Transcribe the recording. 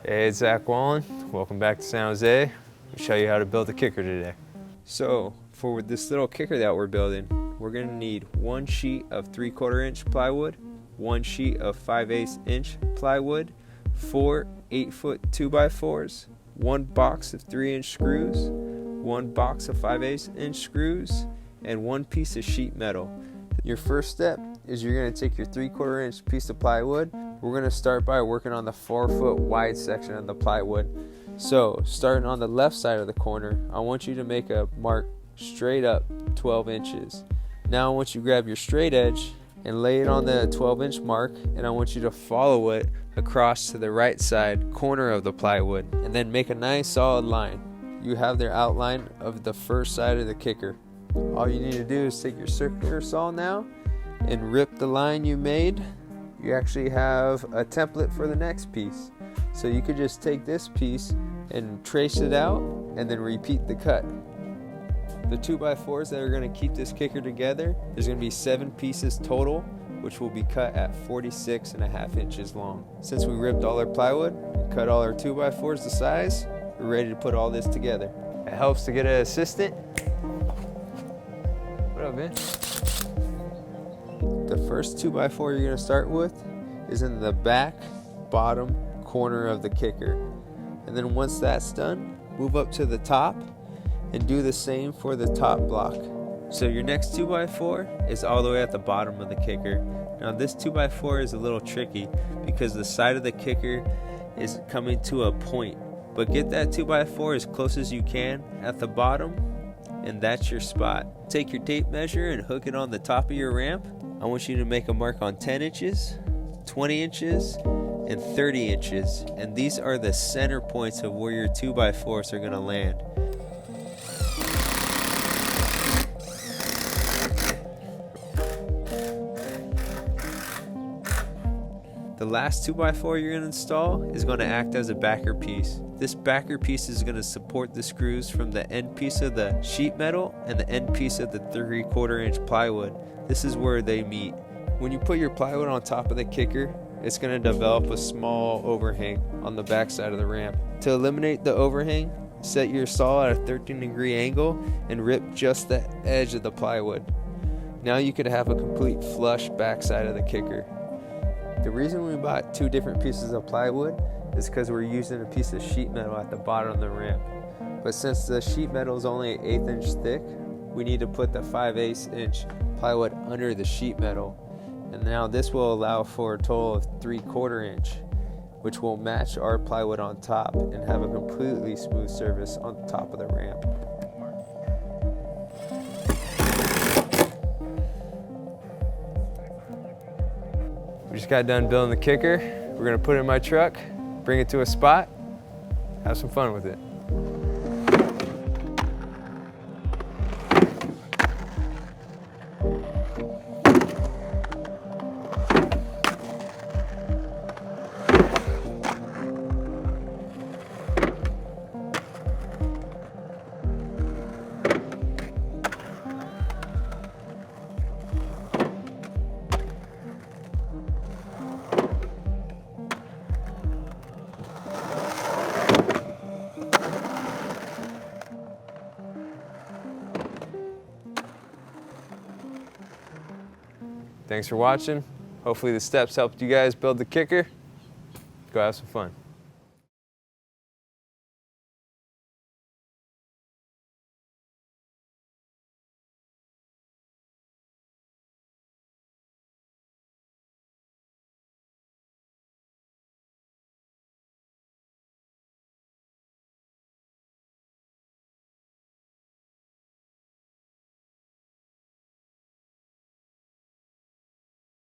Hey, it's Zack Wallin. Welcome back to San Jose. I'll show you how to build a kicker today. So, for this little kicker that we're building, we're gonna need 1 sheet of 3/4 inch plywood, 1 sheet of 5/8 inch plywood, 4 8-foot 2x4s, 1 box of 3-inch screws, 1 box of 5/8 inch screws, and 1 piece of sheet metal. Your first step is you're going to take your 3/4 inch piece of plywood. We're going to start by working on the 4-foot wide section of the plywood. So starting on the left side of the corner, I want you to make a mark straight up 12 inches. Now I want you to grab your straight edge and lay it on the 12-inch mark, and I want you to follow it across to the right side corner of the plywood, and then make a nice solid line. You have the outline of the first side of the kicker. All you need to do is take your circular saw now and rip the line you made. You actually have a template for the next piece. So you could just take this piece and trace it out and then repeat the cut. The 2x4s that are going to keep this kicker together, there's going to be 7 pieces total, which will be cut at 46.5 inches long. Since we ripped all our plywood and cut all our 2x4s to size, we're ready to put all this together. It helps to get an assistant. What up, man? The first 2x4 you're going to start with is in the back bottom corner of the kicker. And then once that's done, move up to the top and do the same for the top block. So your next 2x4 is all the way at the bottom of the kicker. Now this 2x4 is a little tricky because the side of the kicker is coming to a point. But get that 2x4 as close as you can at the bottom, and that's your spot. Take your tape measure and hook it on the top of your ramp. I want you to make a mark on 10 inches, 20 inches, and 30 inches. And these are the center points of where your 2x4s are gonna land. The last 2x4 you're going to install is going to act as a backer piece. This backer piece is going to support the screws from the end piece of the sheet metal and the end piece of the 3/4 inch plywood. This is where they meet. When you put your plywood on top of the kicker, it's going to develop a small overhang on the back side of the ramp. To eliminate the overhang, set your saw at a 13-degree angle and rip just the edge of the plywood. Now you could have a complete flush backside of the kicker. The reason we bought 2 different pieces of plywood is because we're using a piece of sheet metal at the bottom of the ramp. But since the sheet metal is only 1/8 inch thick, we need to put the 5/8 inch plywood under the sheet metal. And now this will allow for a total of 3/4 inch, which will match our plywood on top and have a completely smooth surface on the top of the ramp. We just got done building the kicker. We're gonna put it in my truck, bring it to a spot, have some fun with it. Thanks for watching. Hopefully the steps helped you guys build the kicker. Go have some fun.